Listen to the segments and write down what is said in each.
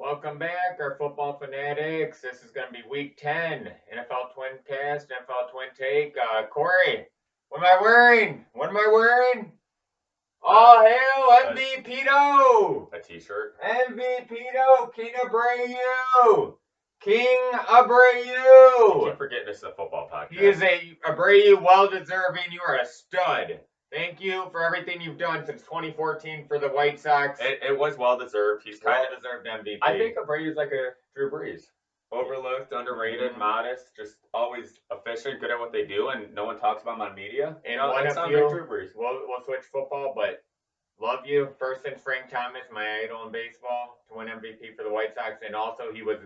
Welcome back, our football fanatics. This is going to be week 10, NFL TWINcast, NFL Twin Take. Corey, what am I wearing? What am I wearing? All hail MVP-Do! A t-shirt? MVP-Do, King Abreu! King You Abreu! keep forgetting this is a football podcast. He is a Abreu, well-deserving. You are a stud. Thank you for everything you've done since 2014 for the White Sox. It was well-deserved. He's kind of... Well-deserved MVP. I think Abreu's like a Drew Brees. Overlooked, underrated, modest, just always efficient, good at what they do, and no one talks about him on media. And it one of sounds you, like Drew Brees. we'll switch football, but love you. First since Frank Thomas, my idol in baseball, to win MVP for the White Sox, and also he was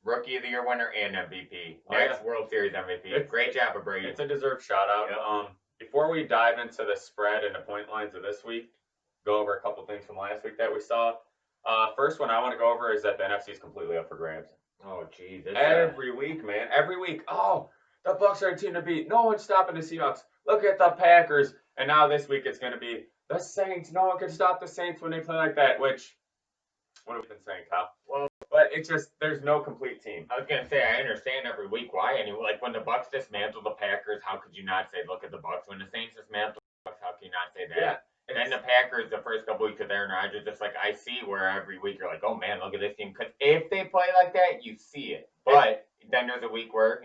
Rookie of the Year winner and MVP. Next World Series MVP. Great job, Abreu. It's a deserved shout-out. Yep. Before we dive into the spread and the point lines of this week, go over a couple things from last week that we saw. First one I want to go over is that the NFC is completely up for grabs. Oh, geez. Every week, man. Every week. Oh, the Bucs are a team to beat. No one's stopping the Seahawks. Look at the Packers. And now this week it's going to be the Saints. No one can stop the Saints when they play like that, which, what have we been saying, Kyle? Well, but it's just, there's no complete team. I was going to say, I understand every week why. And like when the Bucs dismantle the Packers, how could you not say, look at the Bucs? When the Saints dismantle the Bucs, how can you not say that? Yeah. And then the Packers, the first couple weeks of Aaron Rodgers, just like I see where every week you're like, oh man, look at this team. Because if they play like that, you see it. But then there's a week where,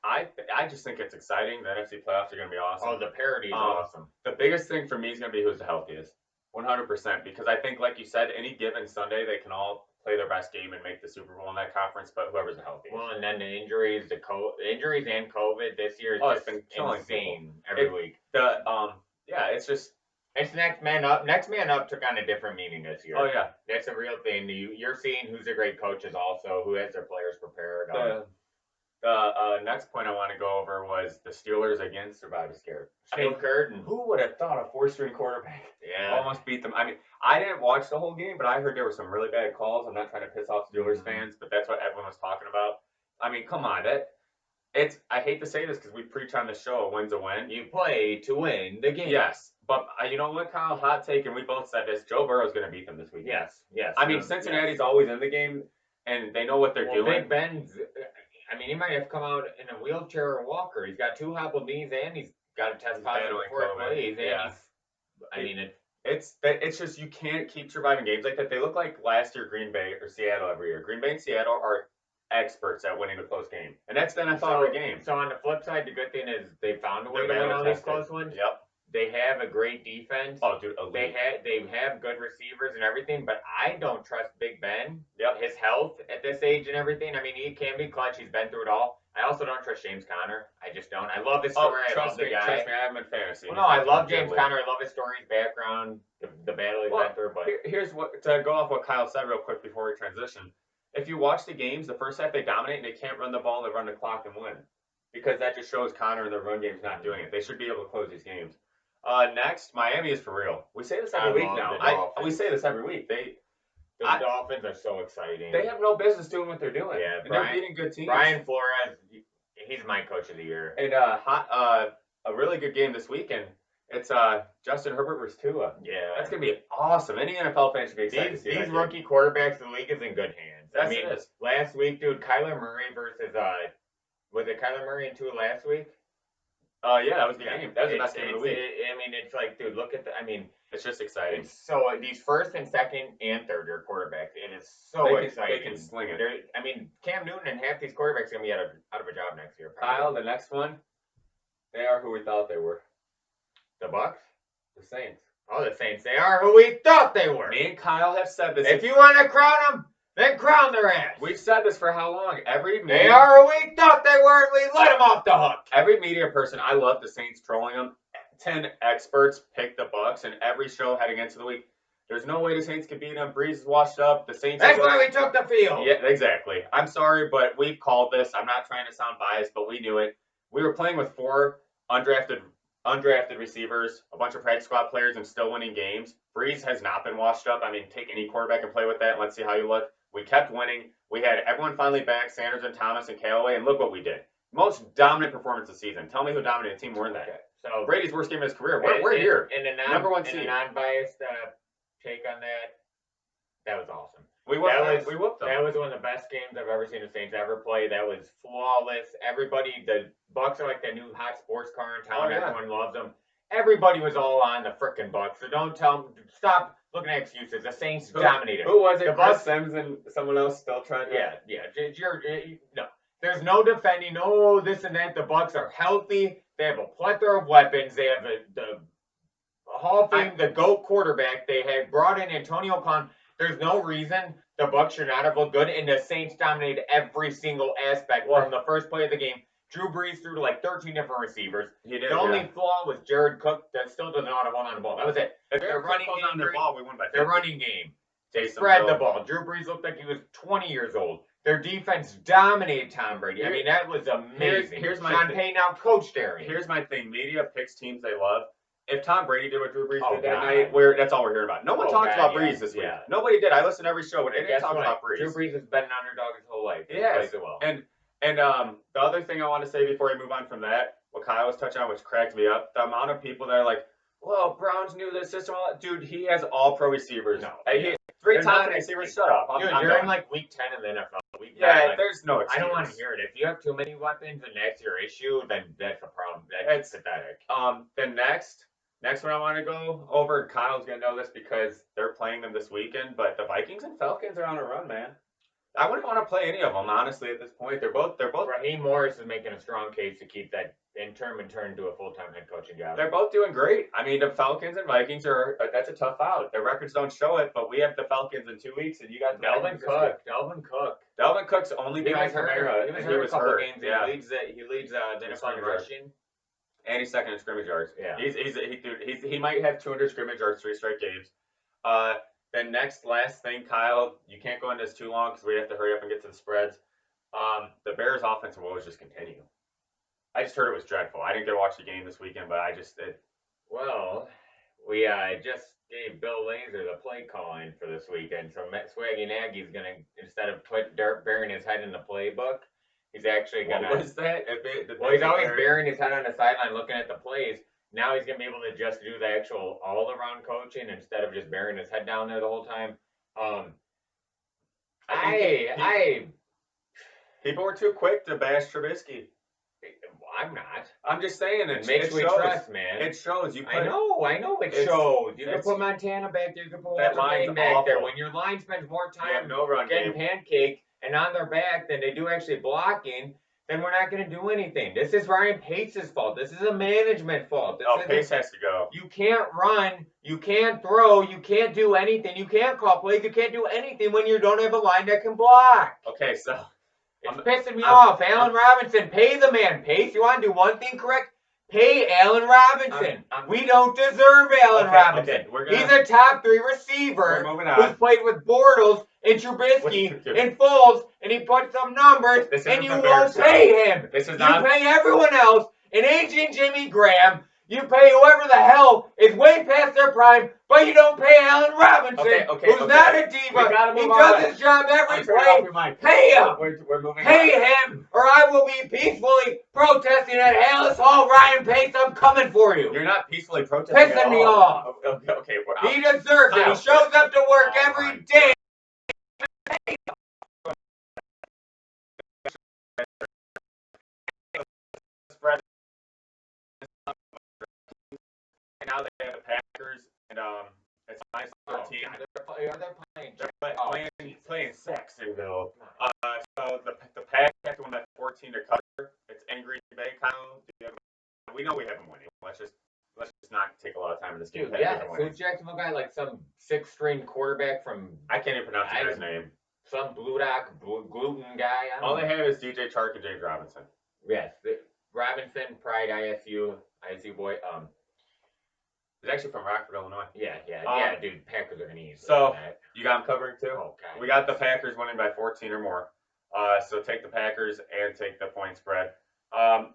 I just think it's exciting. The NFC playoffs are going to be awesome. Oh, the parity is awesome. The biggest thing for me is going to be who's the healthiest. 100%. Because I think, like you said, any given Sunday, they can all play their best game and make the Super Bowl in that conference, but whoever's the healthiest. Well, and then the injuries, injuries and COVID this year is just been killing insane every week. It's just... It's next man up. Next man up took on a different meaning this year. Oh, yeah. That's a real thing. You're seeing who's a great coaches also, who has their players prepared. The next point I want to go over was the Steelers again survived scared. Curtin. Who would have thought a four-string quarterback almost beat them? I mean, I didn't watch the whole game, but I heard there were some really bad calls. I'm not trying to piss off Steelers fans, but that's what everyone was talking about. I mean, come on. I hate to say this because we preach on the show, a win's a win. You play to win the game. Yes. But you know what, Kyle? Hot take, and we both said this. Joe Burrow's going to beat them this week. Yes. I mean, Cincinnati's always in the game, and they know what they're doing. Big Ben's, I mean, he might have come out in a wheelchair or walker. He's got 2 hobbled knees, and he's got to test positive before he plays. It's just you can't keep surviving games like that. They look like last year Green Bay or Seattle every year. Green Bay and Seattle are experts at winning a close game, and that's the NFL every game. So on the flip side, the good thing is they found a way to win all these close ones. Yep. They have a great defense. Oh, dude, elite. They have good receivers and everything, but I don't trust Big Ben. Yep. His health at this age and everything. I mean, he can be clutch. He's been through it all. I also don't trust James Conner. I just don't. I love his story. I love the guy. Trust me, I have him in fantasy. Well, no, I love James Conner. I love his story, his background, the battle he's been through. But here's what to go off what Kyle said real quick before we transition. If you watch the games, the first half they dominate and they can't run the ball, they run the clock and win. Because that just shows Conner and the run game's not doing it. They should be able to close these games. Next, Miami is for real. We say this every week now. We say this every week. The Dolphins are so exciting. They have no business doing what they're doing. Yeah, and they're beating good teams. Brian Flores, he's my coach of the year. And a really good game this weekend. It's Justin Herbert versus Tua. Yeah, that's gonna be awesome. Any NFL fan should be excited to see these rookie quarterbacks. The league is in good hands. Yes, I mean, it is. Last week, dude, Kyler Murray versus was it Kyler Murray and Tua last week? Yeah, that was the game. That was the best game of the week. I mean, it's like, dude, look at it's just exciting. So these first and second and third year quarterbacks, it is so exciting. They can sling it. I mean, Cam Newton and half these quarterbacks are gonna be out of a job next year. Probably. Kyle, the next one, they are who we thought they were. The Bucs? The Saints. Oh, the Saints. They are who we thought they were. Me and Kyle have said this. If you want to crown them, then crown their ass. We've said this for how long? They are who we thought they were, and we let them off the hook. Every media person, I love the Saints trolling them. 10 experts picked the Bucs, and every show heading into the week, there's no way the Saints could beat them. Breeze is washed up. The Saints. That's why we took the field. Yeah, exactly. I'm sorry, but we've called this. I'm not trying to sound biased, but we knew it. We were playing with 4 undrafted receivers, a bunch of practice squad players, and still winning games. Breeze has not been washed up. I mean, take any quarterback and play with that, and let's see how you look. We kept winning. We had everyone finally back, Sanders and Thomas and Callaway, and look what we did. Most dominant performance of the season. Tell me who dominated the team more than that. So Brady's worst game of his career. We're here. In a non-biased take on that, that was awesome. We whooped them. That was one of the best games I've ever seen the Saints ever play. That was flawless. Everybody, the Bucks are like the new hot sports car in town. Oh, yeah. Everyone loves them. Everybody was all on the frickin' Bucks. So don't stop looking at excuses. The Saints dominated. Who was it? The Chris Bucks, Sims and someone else still trying to. No. There's no defending. No this and that. The Bucks are healthy. They have a plethora of weapons. They have the Hall of Fame, the GOAT quarterback. They had brought in Antonio Conn. There's no reason the Bucks should not have looked good, and the Saints dominated every single aspect from the first play of the game. Drew Brees threw to like 13 different receivers. He did. The only flaw was Jared Cook that still doesn't know how to hold on the ball. That was it. Their running game, on their ball, we won by 50. Their running game. They spread the ball. Drew Brees looked like he was 20 years old. Their defense dominated Tom Brady. I mean, that was amazing. Here's my Sean Payton now coached Aaron. Here's my thing. Media picks teams they love. If Tom Brady did what Drew Brees did that God. night, that's all we're hearing about. No one talks about Brees this week. Nobody did. I listened to every show, but they didn't talk about Brees. Drew Brees has been an underdog his whole life. He plays it well. And the other thing I want to say before we move on from that, what Kyle was touching on, which cracked me up, the amount of people that are like, well, Browns knew the system. Dude, he has all pro receivers. No. Three top receivers. Shut up. You're in like week 10 in the NFL. There's no excuse. I don't want to hear it. If you have too many weapons and that's your issue, then that's a problem. That's pathetic. Then next one I want to go over, Kyle's going to know this because they're playing them this weekend, but the Vikings and Falcons are on a run, man. I wouldn't want to play any of them, honestly, at this point. They're both. Raheem Morris is making a strong case to keep that interim and turn into a full-time head coaching job. They're both doing great. I mean, the Falcons and Vikings that's a tough out. Their records don't show it, but we have the Falcons in 2 weeks, and you got Delvin Cook. Delvin Cook's only behind Kamara. He was hurt. Games. Yeah. He leads the NFL rushing. And he's second in scrimmage yards. Yeah. He might have 200 scrimmage yards 3 straight games. Then last thing, Kyle, you can't go into this too long because we have to hurry up and get to the spreads. The Bears' offensive woes just continue. I just heard it was dreadful. I didn't get to watch the game this weekend, but Well, we just gave Bill Lazor the play calling for this weekend. So Swaggy Nagy's going to, instead of burying his head in the playbook, he's actually going to... What was that? He's always burying his head on the sideline looking at the plays. Now he's going to be able to just do the actual all-around coaching instead of just burying his head down there the whole time. People were too quick to bash Trubisky. I'm not. I'm just saying it makes me trust, man. It shows. I know it shows. You can put Montana back there. You can put Walter Payton back there. When your line spends more time getting pancake and on their back than they do actually blocking, then we're not going to do anything. This is Ryan Pace's fault. This is a management fault. Pace has to go. You can't run. You can't throw. You can't do anything. You can't call plays. You can't do anything when you don't have a line that can block. Okay, so... It's pissing me off. Allen Robinson, pay the man. Pace, you want to do one thing correct? Pay Allen Robinson. We don't deserve Allen Robinson. He's a top 3 receiver who's played with Bortles and Trubisky and Foles, and he puts up numbers, and you won't pay him. You pay everyone else, and AJ and Jimmy Graham. You pay whoever the hell is way past their prime, but you don't pay Allen Robinson, who's not a diva. He does his job every play. Pay him. We're moving pay him, or I will be peacefully protesting at Hallis Hall. Ryan Pace, I'm coming for you. You're not peacefully protesting Pissing me off. Okay, he deserves it. He shows up to work every day. Now they have the Packers, and it's a nice little team. They're playing Jacksonville. So the Packers have to win that 14 to cover. It's angry Bay, Kyle. We know we have them winning. Let's just not take a lot of time in this game. So Jacksonville guy like some 6th-string quarterback from I can't even pronounce his name. Some gluten guy. All they have is DJ Chark and James Robinson. Yes, Robinson, Pride, ISU boy. He's actually from Rockford, Illinois. Yeah, dude. Packers are gonna eat. So you got them covering too. Okay. We got the Packers winning by 14 or more. So take the Packers and take the point spread.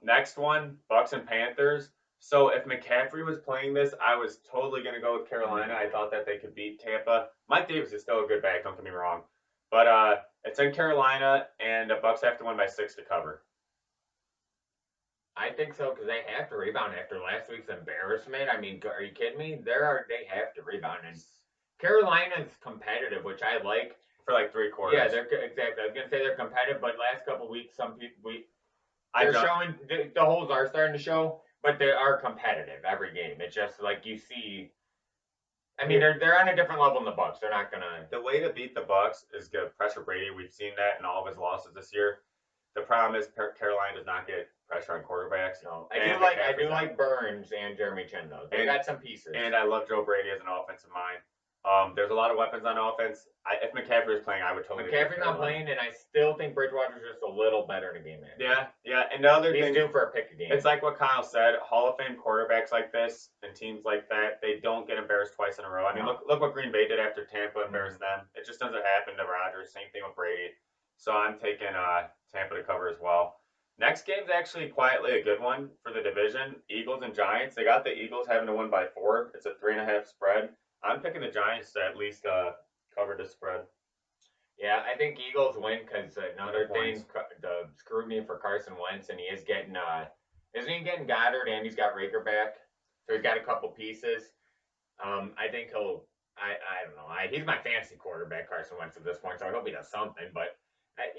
Next one, Bucks and Panthers. So if McCaffrey was playing this, I was totally gonna go with Carolina. I thought that they could beat Tampa. Mike Davis is still a good back. Don't get me wrong, but it's in Carolina, and the Bucks have to win by 6 to cover. I think so because they have to rebound after last week's embarrassment. I mean, are you kidding me? They have to rebound, and Carolina's competitive, which I like. for like 3 quarters. Yeah, they're exactly. I was gonna say they're competitive, but last couple of weeks, some people they're showing the holes are starting to show, but they are competitive every game. It's just like you see. I mean, they're on a different level than the Bucks. They're not gonna. The way to beat the Bucks is to pressure Brady. We've seen that in all of his losses this year. The problem is Carolina does not get pressure on quarterbacks. No, I do like Burns and Jeremy Chin though. They got some pieces. And I love Joe Brady as an offensive mind. There's a lot of weapons on offense. If McCaffrey was playing, I would totally. McCaffrey's not playing, and I still think Bridgewater's just a little better in a game manager. Yeah. And the other thing, he's due for a pick a game. It's like what Kyle said. Hall of Fame quarterbacks like this and teams like that, they don't get embarrassed twice in a row. I mean, look what Green Bay did after Tampa embarrassed them. It just doesn't happen to Rodgers. Same thing with Brady. So I'm taking Tampa to cover as well. Next game's actually quietly a good one for the division. Eagles and Giants. They got the Eagles having to win by 4. It's a 3.5 spread. I'm picking the Giants to at least cover the spread. Yeah, I think Eagles win because another thing, the scrutiny for Carson Wentz, and he is getting, isn't he getting Goddard and he's got Rager back? So he's got a couple pieces. I think he'll, I don't know. He's my fantasy quarterback, Carson Wentz, at this point, so I hope he does something. But,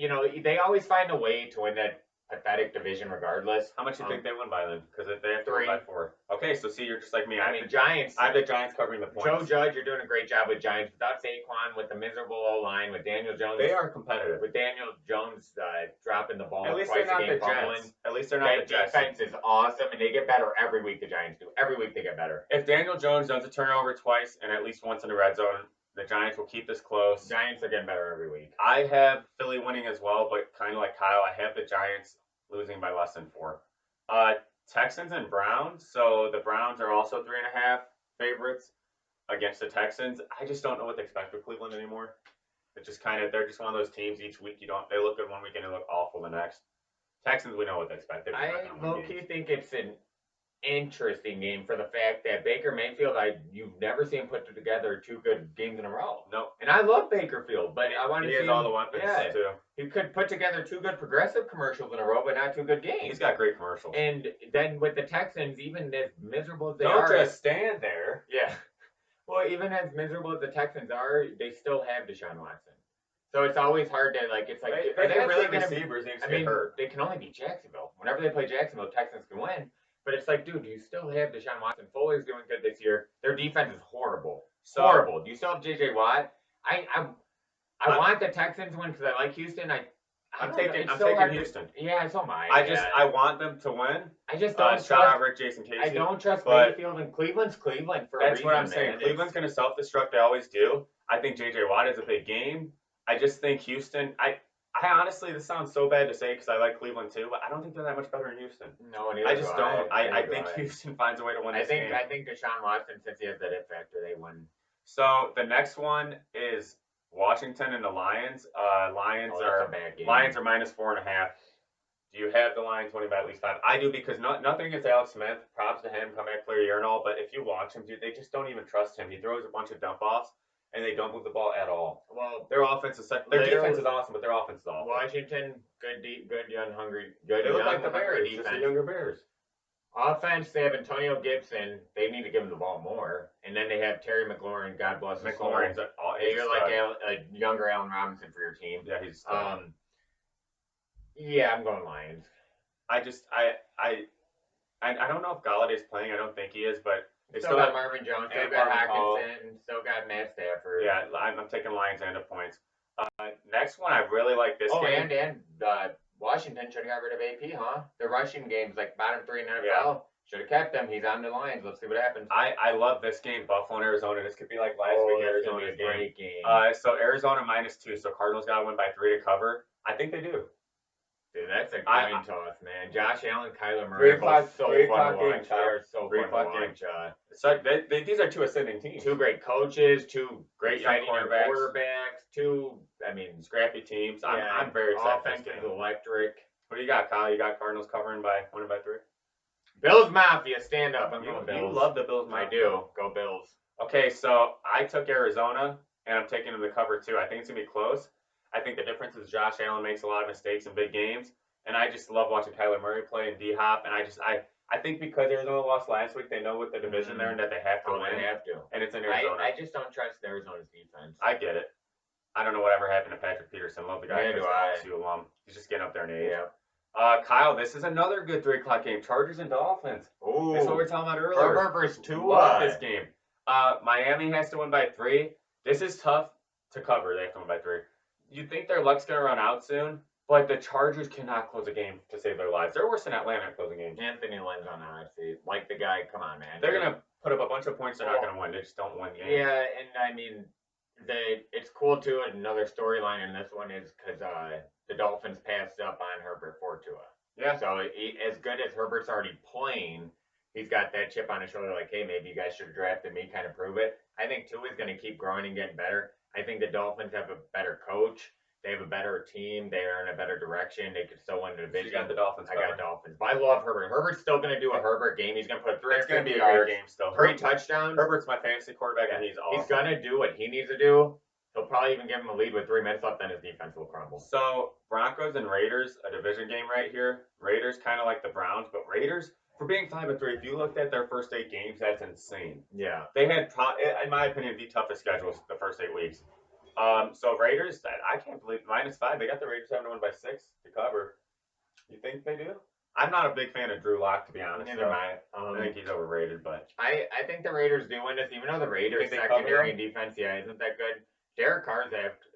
they always find a way to win that pathetic division regardless. How much do you think they win by then? Because they have to win by 4. Okay, so see, you're just like me. I mean, Giants. I have the Giants covering the points. Joe Judge, you're doing a great job with Giants. Without Saquon, with the miserable O-line, with Daniel Jones. They are competitive. With Daniel Jones dropping the ball At least twice they're not a game, the Jets. At least they're not the Jets. Defense is awesome, and they get better every week, the Giants do. Every week they get better. If Daniel Jones does a turnover twice and at least once in the red zone, the Giants will keep this close. Giants are getting better every week. I have Philly winning as well, but kind of like Kyle, I have the Giants losing by less than 4. Texans and Browns. So the Browns are also 3.5 favorites against the Texans. I just don't know what to expect with Cleveland anymore. It's just they're just one of those teams each week they look good one week and they look awful the next. Texans, we know what to expect. I low-key think it's an interesting game for the fact that Baker Mayfield, you've never seen him put together 2 good games in a row. No. And I love Baker Field, but I want to see he has all the weapons too. He could put together 2 good progressive commercials in a row, but not 2 good games. He's got great commercials. And then with the Texans, even as miserable as they are. Don't just stand there. Yeah. Well, even as miserable as the Texans are, they still have Deshaun Watson. So it's always hard to, are they really going to receivers? They can only beat Jacksonville. Whenever they play Jacksonville, Texans can win. But it's like, dude, you still have Deshaun Watson. Fuller's doing good this year. Their defense is horrible. Horrible. You still have J.J. Watt. I want the Texans to win because I like Houston. I'm taking Houston. Yeah, so am I. I want them to win. I just don't shout out Rick Jason Casey. I don't trust Mayfield, and Cleveland's Cleveland for a reason. That's what I'm saying. Man. Cleveland's going to self-destruct. They always do. I think J.J. Watt is a big game. I just think Houston. I honestly, this sounds so bad to say because I like Cleveland too, but I don't think they're that much better in Houston. No, I just don't. I think Houston finds a way to win this game. I think Deshaun Watson, since he has that it factor, they win. So the next one is Washington and the Lions. Lions are -4.5. Do you have the Lions winning by at least 5? I do because nothing against Alex Smith. Props to him, comeback player of the year and all. But if you watch him, dude, they just don't even trust him. He throws a bunch of dump offs. And they don't move the ball at all. Well, their offense is their defense is awesome, but their offense is awful. Washington, good, young, hungry, good. They look like the Bears, defense. just the younger Bears. Offense, they have Antonio Gibson. They need to give him the ball more. And then they have Terry McLaurin. God bless his soul. You're like a younger Allen Robinson for your team. Yeah, he's. Yeah, I'm going Lions. I don't know if Galladay's playing. I don't think he is, but. They still got Marvin Jones, still got Hockenson, still got Matt Stafford. Yeah, I'm taking Lions and the points. Next one, I really like this game. And Washington should have got rid of AP, huh? The rushing game's like bottom 3 in NFL. Yeah. Should have kept him. He's on the Lions. Let's see what happens. I love this game, Buffalo and Arizona. This could be like last week Arizona's game. So Arizona -2. So Cardinals got to win by 3 to cover. I think they do. Dude, that's a coin toss, man. Josh Allen, Kyler Murray, both so fun to watch. They're so fun to watch. So these are 2 ascending teams. 2 great coaches, 2 great young quarterbacks, 2, scrappy teams. I'm very excited for this game. Electric. What do you got, Kyle? You got Cardinals winning by 3? Bills Mafia, stand up. I'm going Bills. You love the Bills Mafia. I do. Go Bills. Okay, so I took Arizona, and I'm taking them to cover 2. I think it's going to be close. I think the difference is Josh Allen makes a lot of mistakes in big games, and I just love watching Kyler Murray play and D-Hop, and I think because Arizona lost last week, they know with the division there and that they have to win. They have to. And it's in Arizona. I just don't trust Arizona's defense. I get it. I don't know whatever happened to Patrick Peterson. Love the guy. Yeah, do I. LSU alum. He's just getting up there in age. Yeah. Kyle, this is another good 3 o'clock game. Chargers and Dolphins. Ooh. That's what we were talking about earlier. Herbert versus Tua. Love this game. Miami has to win by 3. This is tough to cover. They have to win by 3. You think their luck's going to run out soon, but the Chargers cannot close a game to save their lives. They're worse than Atlanta at closing games. Anthony Lynn's on the hot seat. Like the guy, come on, man. They're going to put up a bunch of points. They're not going to win. They just don't win games. Yeah, and I mean, it's cool too. Another storyline in this one is because the Dolphins passed up on Herbert for Tua. Yeah. So as good as Herbert's already playing, he's got that chip on his shoulder, like, hey, maybe you guys should have drafted me, kind of prove it. I think Tua's going to keep growing and getting better. I think the Dolphins have a better coach. They have a better team. They are in a better direction. They could still win the division. So you got the Dolphins. I got Dolphins. But I love Herbert. Herbert's still going to do a Herbert game. He's going to put 350 yards, game still. 3 touchdowns. Herbert's my fantasy quarterback, and he's awesome. He's going to do what he needs to do. He'll probably even give him a lead with 3 minutes left, then his defense will crumble. So, Broncos and Raiders, a division game right here. Raiders kind of like the Browns, but Raiders, for being 5-3, if you looked at their first 8 games, that's insane. Yeah. They had, in my opinion, the toughest schedules the first 8 weeks. So Raiders, I can't believe -5. They got the Raiders having to win by 6 to cover. You think they do? I'm not a big fan of Drew Lock, to be honest. Neither am I. I think he's overrated, but I think the Raiders do win this, even though the Raiders secondary and defense, isn't that good. Derek Carr's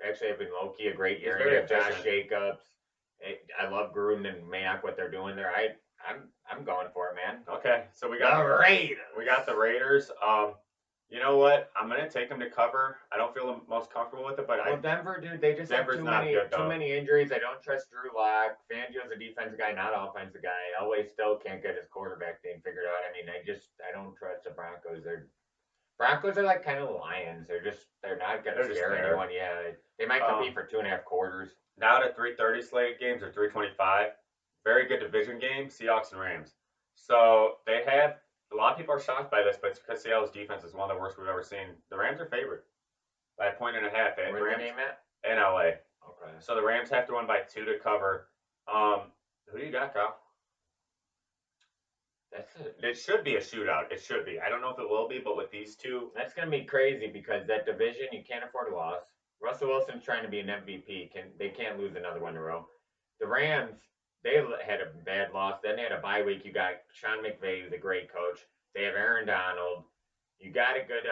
actually have been low-key a great year. You have Josh Jacobs. I love Gruden and Mayock, what they're doing there. I'm going for it, man. Okay, so we got the Raiders. We got the Raiders. You know what? I'm gonna take them to cover. I don't feel the most comfortable with it, but Denver, dude, they just have too many injuries. I don't trust Drew Lock. Fangio's a defensive guy, not offensive guy. Elway still can't get his quarterback thing figured out. I mean, I don't trust the Broncos. Broncos are like kind of Lions. They're not gonna scare anyone. Yeah, they might compete for 2.5 quarters. Now to 3:30 slated games or 3:25. Very good division game, Seahawks and Rams. So they have. A lot of people are shocked by this, but it's because Seattle's defense is one of the worst we've ever seen. The Rams are favored by 1.5. Where's the game at? In LA. Okay. So the Rams have to win by 2 to cover. Who do you got, Kyle? It should be a shootout. It should be. I don't know if it will be, but with these two, that's gonna be crazy because that division you can't afford a loss. Russell Wilson's trying to be an MVP. They can't lose another one in a row. The Rams. They had a bad loss. Then they had a bye week. You got Sean McVay, who's a great coach. They have Aaron Donald. You got a good,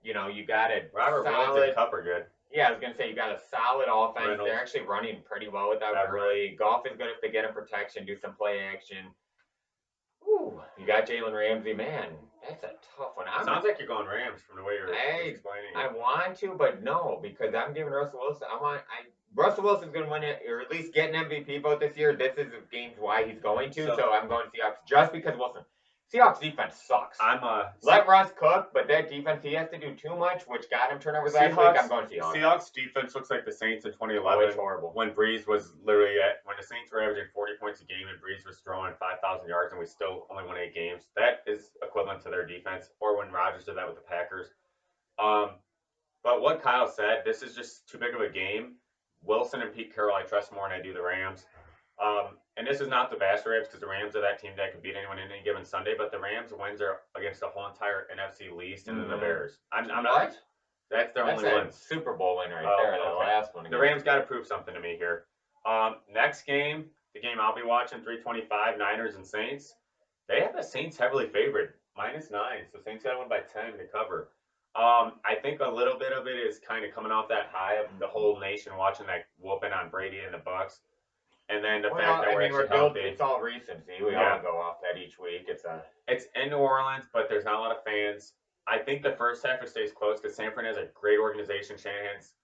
you got a Robert Woods and Cup are good. Yeah, I was gonna say you got a solid offense. Reynolds. They're actually running pretty well without Gurley. Goff is good if they get him protection, do some play action. Ooh, you got Jalen Ramsey, man. That's a tough one. Sounds like you're going Rams from the way you're explaining it. I want to, but no, because I'm giving Russell Wilson. Russell Wilson's going to win it, or at least get an MVP vote this year. This is the game's why he's going to, so I'm going Seahawks just because Wilson. Seahawks defense sucks. Let Russ cook, but that defense, he has to do too much, which got him turnovers last week. I'm going Seahawks. Seahawks defense looks like the Saints in 2011. Oh, it's horrible. When Breeze was literally when the Saints were averaging 40 points a game and Breeze was throwing 5,000 yards and we still only won 8 games. That is equivalent to their defense, or when Rodgers did that with the Packers. But what Kyle said, this is just too big of a game. Wilson and Pete Carroll, I trust more than I do the Rams. And this is not the Bass Rams because the Rams are that team that can beat anyone in any given Sunday. But the Rams wins are against the whole entire NFC least and then the Bears. I'm not. That's their only win. Super Bowl win right there. The last one. The Rams got to prove something to me here. Next game, the game I'll be watching, 3:25, Niners and Saints. They have the Saints heavily favored, -9. So Saints got to win by 10 to cover. I think a little bit of it is kind of coming off that high of the whole nation watching that whooping on Brady and the Bucs. And then the fact that we're healthy. It's all recency. We all go off that each week. It's in New Orleans, but there's not a lot of fans. I think the first half it stays close because San Fran has a great organization. Shanahan's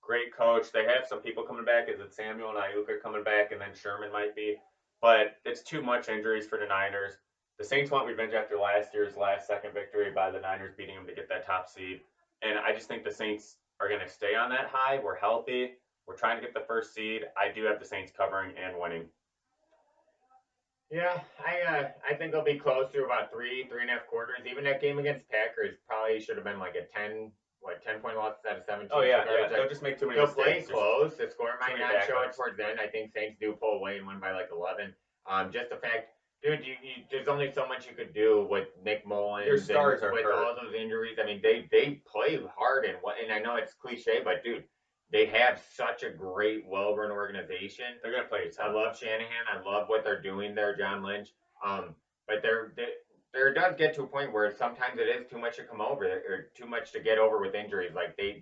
great coach. They have some people coming back. Is it Samuel and Ayuk are coming back, and then Sherman might be. But it's too much injuries for the Niners. The Saints want revenge after last year's last-second victory by the Niners beating them to get that top seed. And I just think the Saints are going to stay on that high. We're healthy. We're trying to get the first seed. I do have the Saints covering and winning. Yeah, I think they'll be close through about 3.5 quarters. Even that game against Packers probably should have been like a 10-point loss instead of 17. Oh, yeah. They'll just make too many mistakes. They'll play close. The score might not show it towards the end. I think Saints do pull away and win by like 11. Just the fact Dude, there's only so much you could do with Nick Mullins Your stars and are with hurt. all those injuries. I mean, they play hard and I know it's cliche, but dude, they have such a great, well-run organization. They're gonna play. I love Shanahan. I love what they're doing there, John Lynch. But there does get to a point where sometimes it is too much to come over or too much to get over with injuries. Like they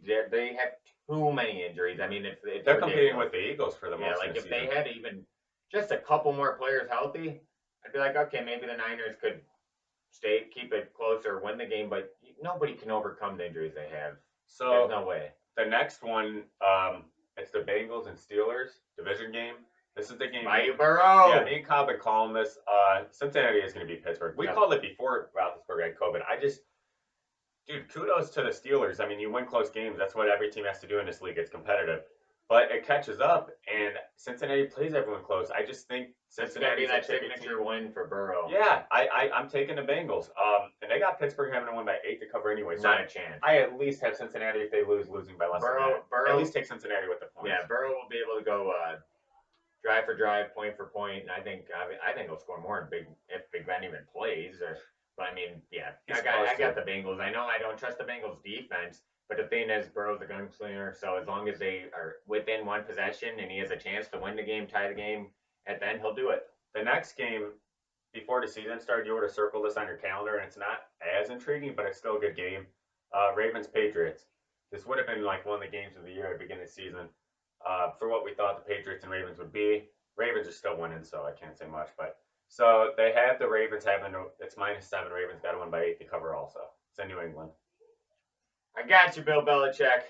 have too many injuries. I mean, it's they're ridiculous. competing with the Eagles for the most. Like if season. they had even just a couple more players healthy, I'd be like, okay, maybe the Niners could keep it closer, win the game, but nobody can overcome the injuries they have. So there's no way. The next one, it's the Bengals and Steelers division game. This is the game. Bayou Burrow. Yeah, me and Cobb been calling this. Cincinnati is going to be Pittsburgh. We called it before Roethlisberger had COVID. Dude, kudos to the Steelers. I mean, you win close games. That's what every team has to do in this league. It's competitive. But it catches up, and Cincinnati plays everyone close. I just think Cincinnati that signature win for Burrow. Yeah, I'm taking the Bengals. And they got Pittsburgh having to win by 8 to cover anyway. So not a chance. I at least have Cincinnati if they losing by less than that. Burrow, at least take Cincinnati with the points. Yeah, Burrow will be able to go drive for drive, point for point, and I think he'll score more if Big Ben even plays. But I mean, yeah, I got the Bengals. I know I don't trust the Bengals defense. But the thing is, Burrow's a gunslinger, so as long as they are within one possession and he has a chance to win the game, tie the game, at the end, he'll do it. The next game, before the season started, you were to circle this on your calendar, and it's not as intriguing, but it's still a good game. Ravens-Patriots. This would have been like one of the games of the year at the beginning of the season. For what we thought the Patriots and Ravens would be. Ravens are still winning, so I can't say much. But so they have the Ravens it's -7. Ravens got to win by 8 to cover also. It's in New England. I got you, Bill Belichick.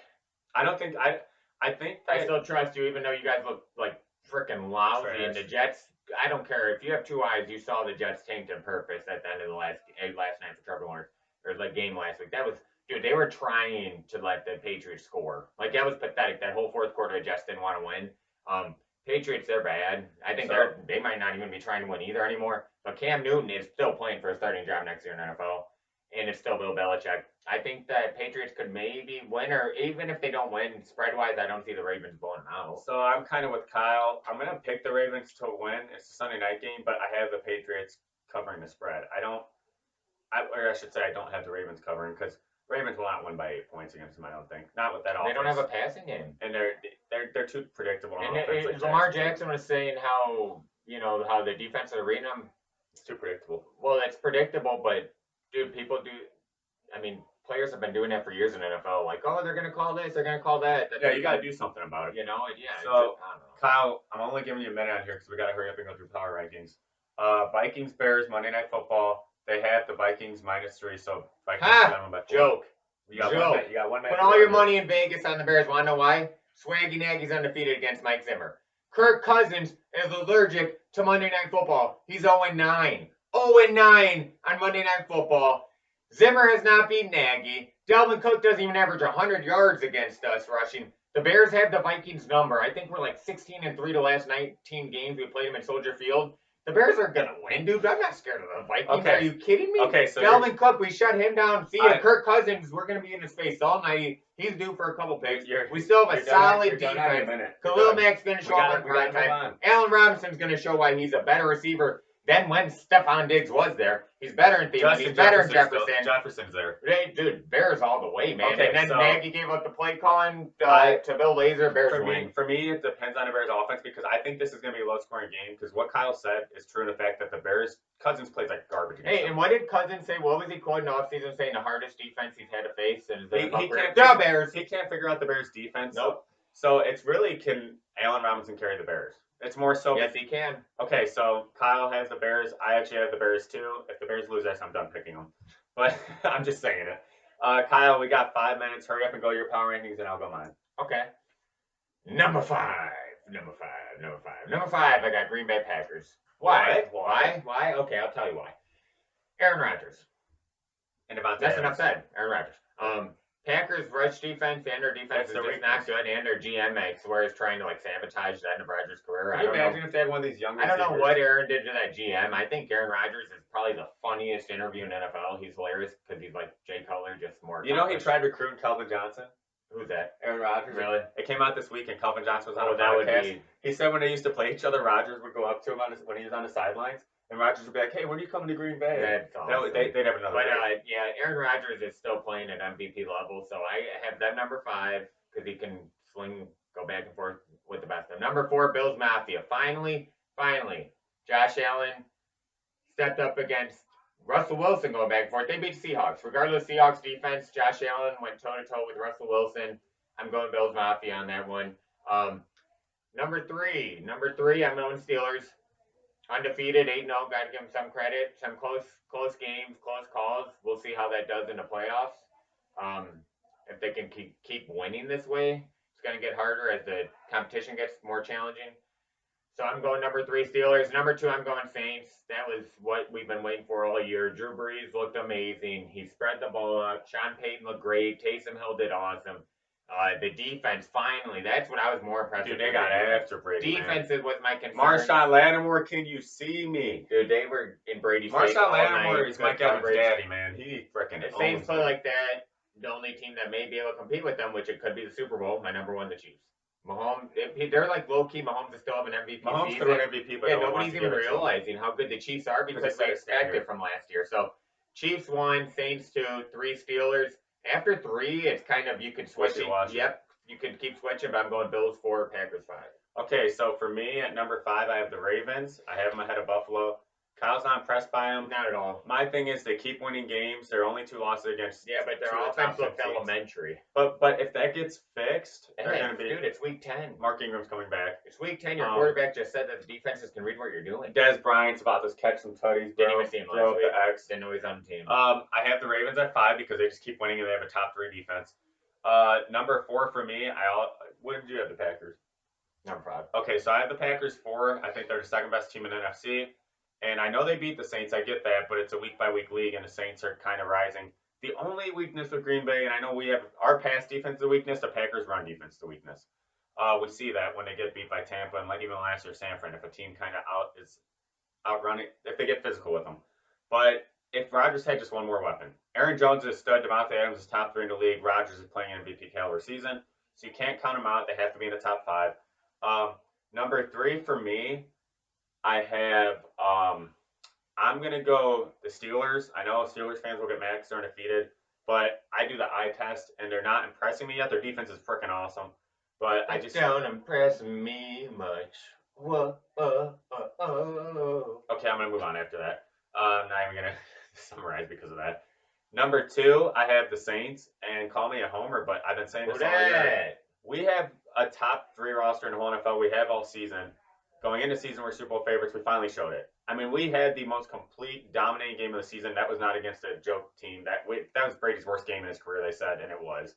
I don't think I think I still trust you, even though you guys look like freaking lousy. And the Jets, I don't care if you have two eyes. You saw the Jets tanked on purpose at the end of the last night for Trevor Lawrence or the game last week. That was, dude. They were trying to let the Patriots score. Like that was pathetic. That whole fourth quarter, the Jets didn't want to win. Patriots, they're bad. I think they might not even be trying to win either anymore. But Cam Newton is still playing for a starting job next year in the NFL. And it's still Bill Belichick. I think that Patriots could maybe win, or even if they don't win, spread-wise, I don't see the Ravens blowing them out. So I'm kind of with Kyle. I'm going to pick the Ravens to win. It's a Sunday night game, but I have the Patriots covering the spread. I don't have the Ravens covering because Ravens will not win by 8 points against them, I don't think. Not with that offense. They don't have a passing game. And they're too predictable. And Lamar Jackson was saying how the defense are reading them. It's too predictable. Well, it's predictable, but dude, players have been doing that for years in NFL. Like, oh, they're gonna call this, they're gonna call that. Yeah, you gotta do something about it. Yeah. So, I don't know. Kyle, I'm only giving you a minute on here because we gotta hurry up and go through power rankings. Vikings, Bears, Monday Night Football. They have the Vikings -3, so Vikings down by 4. Joke. You got 1 minute. Put all your money in Vegas on the Bears. Want to know why? Swaggy Nagy's undefeated against Mike Zimmer. Kirk Cousins is allergic to Monday Night Football. He's 0-9. 0-9 on Monday Night Football. Zimmer has not beaten Nagy. Dalvin Cook doesn't even average 100 yards against us rushing. The Bears have the Vikings number. I think we're like 16-3 the last 19 games we played them at Soldier Field. The Bears are going to win, dude. I'm not scared of the Vikings. Okay. Are you kidding me? Okay, so Dalvin Cook, we shut him down. See ya. Kirk Cousins, we're going to be in his face all night. He's due for a couple picks. We still have a solid defense. Khalil Mack's going to show up on prime time. Allen Robinson's going to show why he's a better receiver than when Stephon Diggs was there. He's better in Thielen. He's better in Jefferson. Jefferson's there. Dude, Bears all the way, man. Okay, and then Nagy gave up the play calling to Bill Lazor. Bears win. For me, it depends on the Bears offense because I think this is going to be a low-scoring game because what Kyle said is true in the fact that the Bears, Cousins plays like garbage. Hey, and what did Cousins say? What was he quoting off season saying the hardest defense he's had to face? And Bears. He can't figure out the Bears defense. Nope. So it's really, can Allen Robinson carry the Bears? It's more so. Yes, he can. Okay, so Kyle has the Bears. I actually have the Bears too. If the Bears lose this, I'm done picking them. But I'm just saying it. Kyle, we got 5 minutes. Hurry up and go your power rankings, and I'll go mine. Okay. Number five. I got Green Bay Packers. Why? Okay, I'll tell you why. Aaron Rodgers. And about that's enough said. Aaron Rodgers. Packers rush defense and their defense is just not good, and their GM makes where he's trying to like sabotage the end of Rodgers' career. Can you imagine if they had one of these young receivers? I don't know what Aaron did to that GM. I think Aaron Rodgers is probably the funniest interview in NFL. He's hilarious because he's like Jay Cutler, just more. You know, he tried recruiting Calvin Johnson. Who's that? Aaron Rodgers. Really? It came out this week, and Calvin Johnson was on a podcast. He said when they used to play each other, Rodgers would go up to him when he was on the sidelines, And Rodgers would be like, hey, when are you coming to Green Bay? That's awesome. They'd have another But yeah, Aaron Rodgers is still playing at MVP level, so I have that number 5 because he can go back and forth with the best of them. Number 4, Bills Mafia. Finally, Josh Allen stepped up against Russell Wilson going back and forth. They beat the Seahawks. Regardless of Seahawks defense, Josh Allen went toe to toe with Russell Wilson. I'm going Bills Mafia on that one. Number three, I'm going Steelers. Undefeated, 8-0. Got to give them some credit. Some close games, close calls. We'll see how that does in the playoffs. If they can keep winning this way, it's going to get harder as the competition gets more challenging. So I'm going number 3, Steelers. Number 2, I'm going Saints. That was what we've been waiting for all year. Drew Brees looked amazing. He spread the ball up. Sean Payton looked great. Taysom Hill did awesome. The defense, finally, that's what I was more impressed with. Dude, they got after Brady. Defense was my concern. Marshawn Lattimore, can you see me? Dude, they were in Brady's face Marshawn all Lattimore night. is Mike Evans' daddy, man. He freaking If Saints play like that, the only team that may be able to compete with them, which it could be the Super Bowl, my number 1, the Chiefs. Mahomes, they're like low-key. Mahomes is still have an MVP Mahomes season. could win MVP, but nobody's even realizing how good the Chiefs are because they expect it from last year. So Chiefs 1, Saints 2, 3 Steelers. After 3, it's kind of you can switch it. Yep, you can keep switching, but I'm going Bills 4, Packers 5. Okay, so for me at number 5, I have the Ravens. I have them ahead of Buffalo. Kyle's not impressed by them. Not at all. My thing is they keep winning games. They're only 2 losses against. Yeah, but their offense looks elementary. But if that gets fixed, they're going to be. Dude, it's week 10. Mark Ingram's coming back. It's week 10. Your quarterback just said that the defenses can read what you're doing. Des Bryant's about to catch some tutties. Didn't even see him last week. The X. Didn't know he's on the team. I have the Ravens at 5 because they just keep winning and they have a top 3 defense. Number 4 for me, what did you have the Packers? Number 5. Okay, so I have the Packers 4. I think they're the second best team in NFC. And I know they beat the Saints. I get that, but it's a week-by-week league, and the Saints are kind of rising. The only weakness with Green Bay, and I know we have our pass defense the weakness, the Packers run defense the weakness. We see that when they get beat by Tampa, and like even last year, San Fran, if a team kind of is outrunning, if they get physical with them. But if Rodgers had just one more weapon, Aaron Jones is a stud. Devontae Adams is top 3 in the league. Rodgers is playing an MVP caliber season, so you can't count them out. They have to be in the top 5. Number 3 for me, I have, I'm going to go the Steelers. I know Steelers fans will get mad because they're undefeated, but I do the eye test, and they're not impressing me yet. Their defense is freaking awesome, but I just don't impress me much. Whoa, Okay, I'm going to move on after that. I'm not even going to summarize because of that. Number 2, I have the Saints, and call me a homer, but I've been saying this all year. We have a top 3 roster in the whole NFL. We have all season. Going into season, we're Super Bowl favorites. We finally showed it. I mean, we had the most complete, dominating game of the season. That was not against a joke team. That was Brady's worst game in his career, they said, and it was.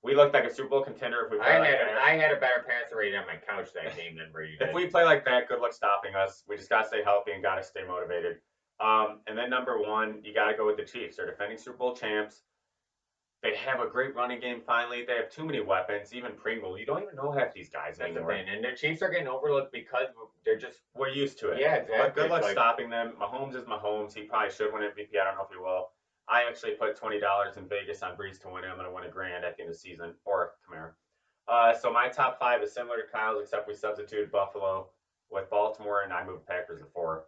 We looked like a Super Bowl contender if we played like that. I had a better passer rating on my couch that game than Brady did. If we play like that, good luck stopping us. We just got to stay healthy and got to stay motivated. And then number 1, you got to go with the Chiefs. They're defending Super Bowl champs. They have a great running game finally. They have too many weapons. Even Pringle. You don't even know half these guys anymore. And the Chiefs are getting overlooked because we're used to it. Yeah, exactly. But good luck stopping them. Mahomes is Mahomes. He probably should win MVP. I don't know if he will. I actually put $20 in Vegas on Breeze to win it. I'm going to win $1,000 at the end of the season. Or Kamara. So my top 5 is similar to Kyle's, except we substituted Buffalo with Baltimore, and I moved Packers to 4.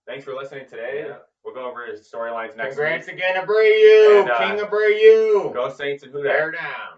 Thanks for listening today. Yeah. We'll go over his storylines next week. Congrats again, Abreu! King Abreu! Go Saints and who Bear down.